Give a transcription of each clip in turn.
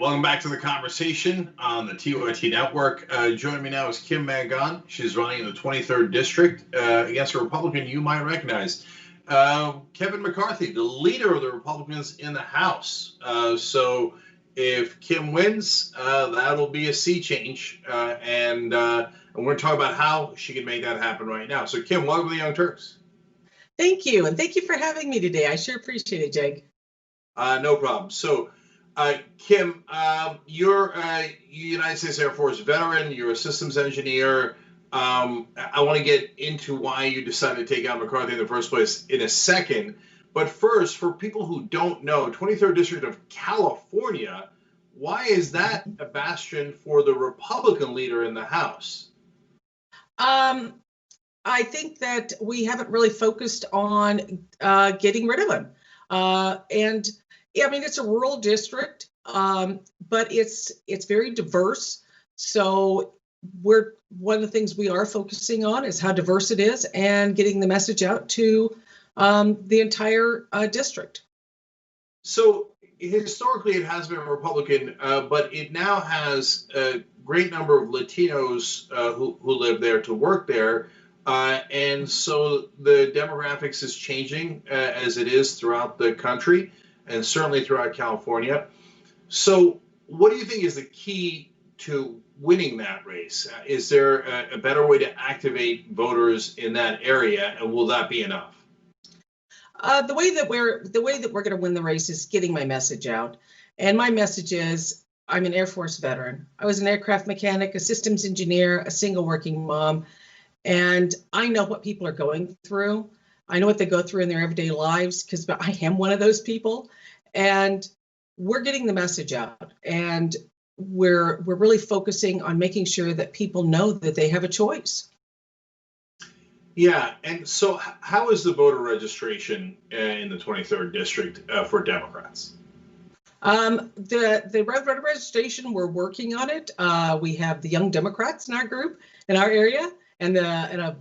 Welcome back to the conversation on the TOIT network. Joining me now is Kim Mangan. She's running in the 23rd district against a Republican you might recognize, Kevin McCarthy, the leader of the Republicans in the House. So if Kim wins, that'll be a sea change, and we're going to talk about how she can make that happen right now. So Kim, welcome to the Young Turks. Thank you, and thank you for having me today. I sure appreciate it, Jake. No problem. So, Kim, you're a United States Air Force veteran. You're a systems engineer. I want to get into why you decided to take out McCarthy in the first place in a second. But first, for people who don't know, 23rd District of California, why is that a bastion for the Republican leader in the House? I think that we haven't really focused on getting rid of him. And yeah, I mean, it's a rural district, but it's very diverse. So one of the things we are focusing on is how diverse it is and getting the message out to the entire district. So historically, it has been Republican, but it now has a great number of Latinos who live there to work there. And so the demographics is changing as it is throughout the country and certainly throughout California. So what do you think is the key to winning that race? Is there a better way to activate voters in that area, and will that be enough? The way that we're going to win the race is getting my message out. And my message is I'm an Air Force veteran. I was an aircraft mechanic, a systems engineer, a single working mom. And I know what people are going through. I know what they go through in their everyday lives because I am one of those people. And we're getting the message out. And we're really focusing on making sure that people know that they have a choice. Yeah. And so how is the voter registration in the 23rd district for Democrats? The voter registration, we're working on it. We have the Young Democrats in our group, in our area. And a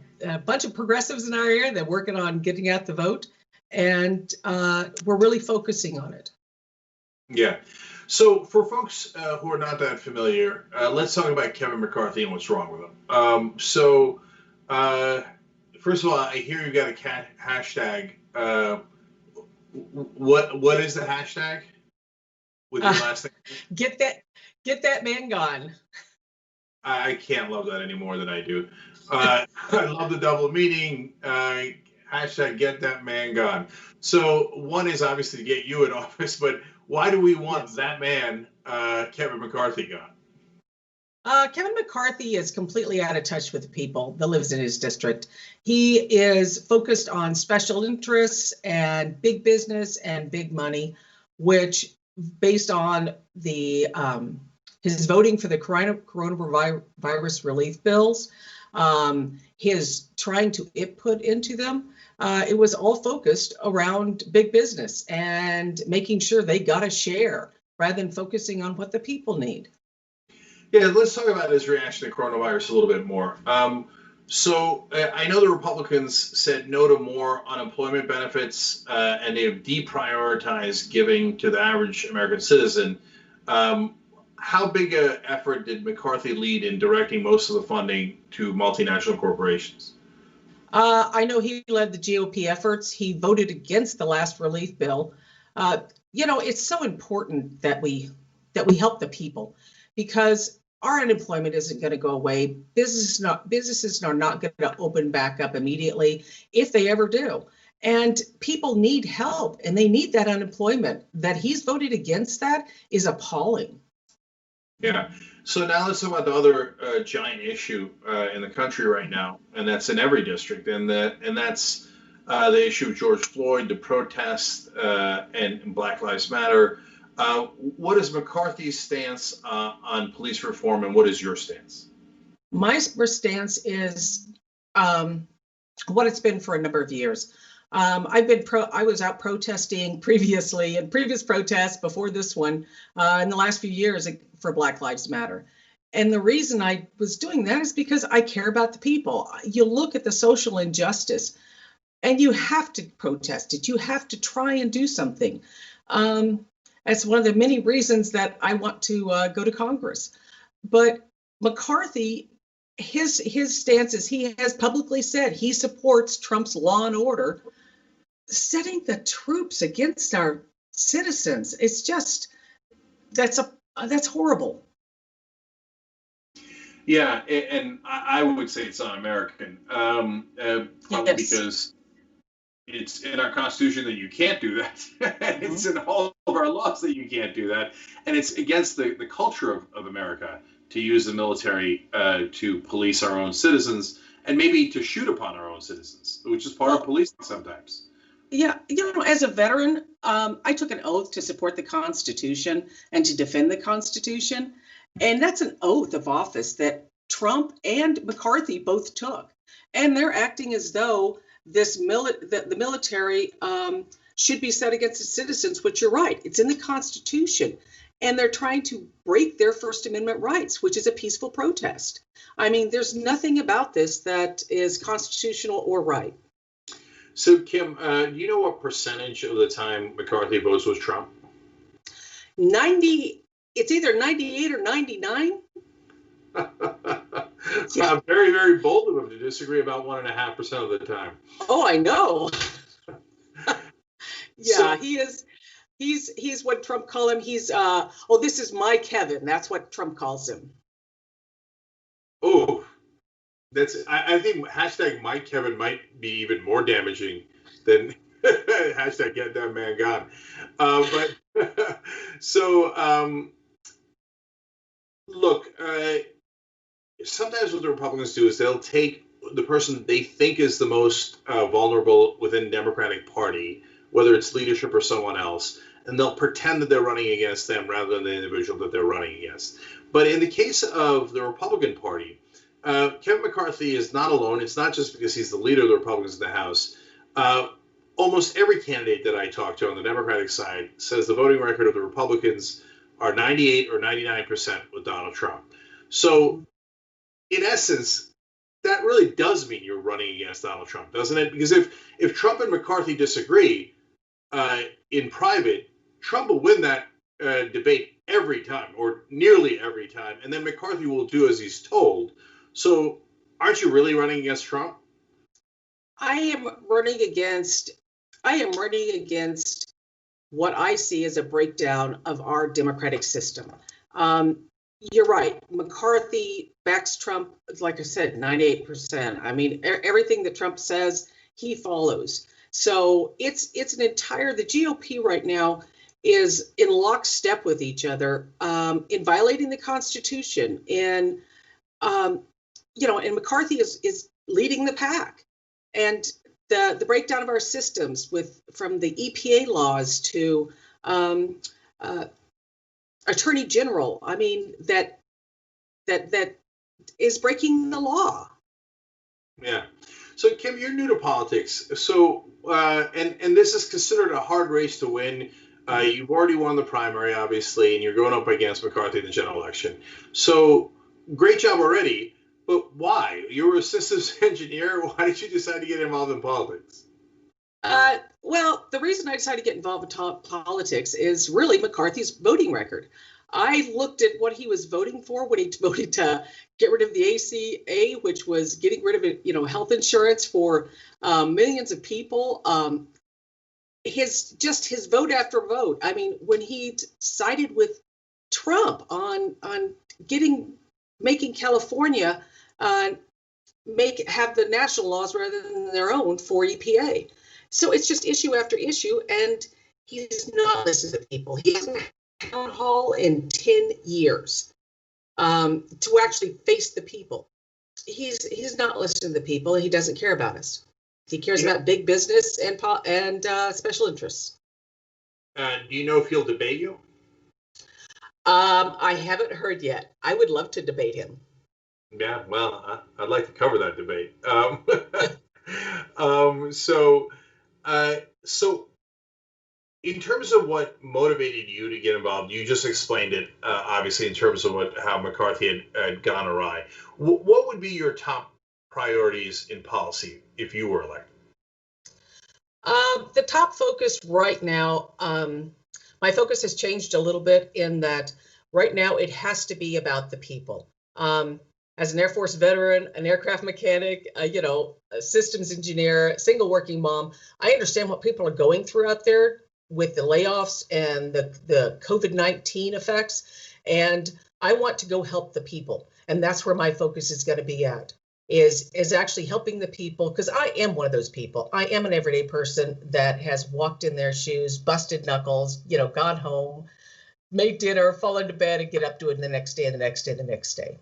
bunch of progressives in our area that are working on getting out the vote, and we're really focusing on it. Yeah. So for folks who are not that familiar, let's talk about Kevin McCarthy and what's wrong with him. First of all, I hear you got a hashtag. What is the hashtag with your last name? Get that man gone. I can't love that any more than I do. I love the double meaning. Hashtag get that man gone. So one is obviously to get you in office, but why do we want that man, Kevin McCarthy, gone? Kevin McCarthy is completely out of touch with the people that lives in his district. He is focused on special interests and big business and big money, which based on the his voting for the coronavirus relief bills, his trying to put into them, it was all focused around big business and making sure they got a share rather than focusing on what the people need. Yeah, let's talk about his reaction to coronavirus a little bit more. So I know the Republicans said no to more unemployment benefits, and they have deprioritized giving to the average American citizen. How big an effort did McCarthy lead in directing most of the funding to multinational corporations? I know he led the GOP efforts. He voted against the last relief bill. It's so important that we help the people because our unemployment isn't going to go away. Businesses are not going to open back up immediately if they ever do. And people need help and they need that unemployment. That he's voted against that is appalling. Yeah. So now let's talk about the other giant issue in the country right now, and that's in every district, and that's the issue of George Floyd, the protests, and Black Lives Matter. What is McCarthy's stance on police reform, and what is your stance? My stance is what it's been for a number of years. I was out protesting previously in previous protests before this one in the last few years for Black Lives Matter. And the reason I was doing that is because I care about the people. You look at the social injustice and you have to protest it. You have to try and do something. That's one of the many reasons that I want to go to Congress. But McCarthy, his stance is he has publicly said he supports Trump's law and order, setting the troops against our citizens. It's just that's horrible. Yeah, and I would say it's un-American, probably Yes. because it's in our Constitution that you can't do that. It's in all of our laws that you can't do that. And it's against the culture of America to use the military to police our own citizens and maybe to shoot upon our own citizens, which is part of policing sometimes. Yeah, as a veteran, I took an oath to support the Constitution and to defend the Constitution. And that's an oath of office that Trump and McCarthy both took. And they're acting as though the military should be set against its citizens, which you're right, it's in the Constitution. And they're trying to break their First Amendment rights, which is a peaceful protest. I mean, there's nothing about this that is constitutional or right. So, Kim, do you know what percentage of the time McCarthy votes was Trump? 90. It's either 98 or 99. Yeah. Very, very bold of him to disagree about 1.5% of the time. Oh, I know. Yeah, So, he is. He's what Trump call him. He's this is my Kevin. That's what Trump calls him. oh, I think hashtag Mike Kevin might be even more damaging than hashtag get that man gone. Look, sometimes what the Republicans do is they'll take the person they think is the most vulnerable within the Democratic Party, whether it's leadership or someone else, and they'll pretend that they're running against them rather than the individual that they're running against. But in the case of the Republican Party, Kevin McCarthy is not alone. It's not just because he's the leader of the Republicans in the House. Almost every candidate that I talk to on the Democratic side says the voting record of the Republicans are 98 or 99% with Donald Trump. So, in essence, that really does mean you're running against Donald Trump, doesn't it? Because if Trump and McCarthy disagree in private, Trump will win that debate every time, or nearly every time, and then McCarthy will do as he's told. So, aren't you really running against Trump? I am running against what I see as a breakdown of our democratic system. You're right. McCarthy backs Trump, like I said, 98%. I mean, everything that Trump says, he follows. So the GOP right now is in lockstep with each other in violating the Constitution. And, and McCarthy is leading the pack. And the breakdown of our systems from the EPA laws to Attorney General, I mean, that is breaking the law. Yeah. So, Kim, you're new to politics. So, and this is considered a hard race to win. You've already won the primary, obviously, and you're going up against McCarthy in the general election. So, great job already. But why? You were a systems engineer. Why did you decide to get involved in politics? Well, the reason I decided to get involved in politics is really McCarthy's voting record. I looked at what he was voting for when he voted to get rid of the ACA, which was getting rid of health insurance for millions of people. His vote after vote. I mean, when he sided with Trump on making California have the national laws rather than their own for EPA. So it's just issue after issue, and he's not listening to people. He hasn't had a town hall in 10 years to actually face the people. He's not listening to the people, and he doesn't care about us. He cares about big business and special interests. Do you know if he'll debate you? I haven't heard yet. I would love to debate him. Yeah, well, I'd like to cover that debate. So in terms of what motivated you to get involved, you just explained it, obviously, in terms of how McCarthy had gone awry. What would be your top priorities in policy if you were elected? The top focus right now, My focus has changed a little bit in that right now it has to be about the people. As an Air Force veteran, an aircraft mechanic, a systems engineer, single working mom, I understand what people are going through out there with the layoffs and the COVID-19 effects. And I want to go help the people. And that's where my focus is going to be at, is actually helping the people, because I am one of those people. I am an everyday person that has walked in their shoes, busted knuckles, gone home, made dinner, fallen to bed, and get up to it the next day, and the next day, and the next day.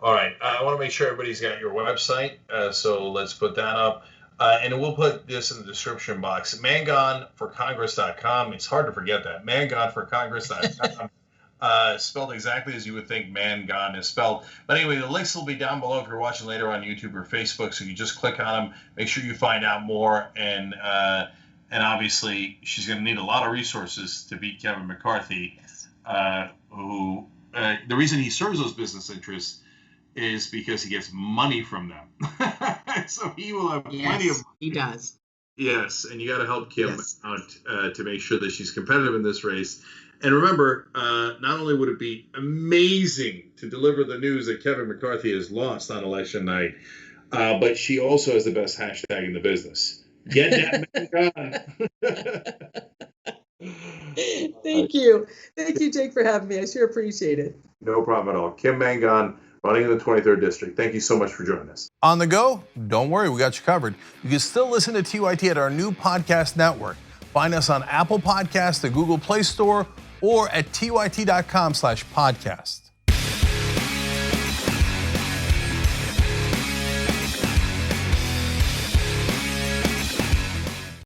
All right. I want to make sure everybody's got your website. So let's put that up. And we'll put this in the description box. mangonforcongress.com. It's hard to forget that. mangonforcongress.com. Spelled exactly as you would think Mangon is spelled. But anyway, the links will be down below if you're watching later on YouTube or Facebook. So you just click on them. Make sure you find out more. And obviously, she's going to need a lot of resources to beat Kevin McCarthy, who the reason he serves those business interests is because he gets money from them. So he will have plenty of money. He does. Yes, and you got to help Kim out to make sure that she's competitive in this race. And remember, not only would it be amazing to deliver the news that Kevin McCarthy has lost on election night, but she also has the best hashtag in the business. Get that man gone. Thank you. Thank you, Jake, for having me. I sure appreciate it. No problem at all. Kim Mangon, running in the 23rd District. Thank you so much for joining us. On the go? Don't worry, we got you covered. You can still listen to TYT at our new podcast network. Find us on Apple Podcasts, the Google Play Store, or at tyt.com/podcast.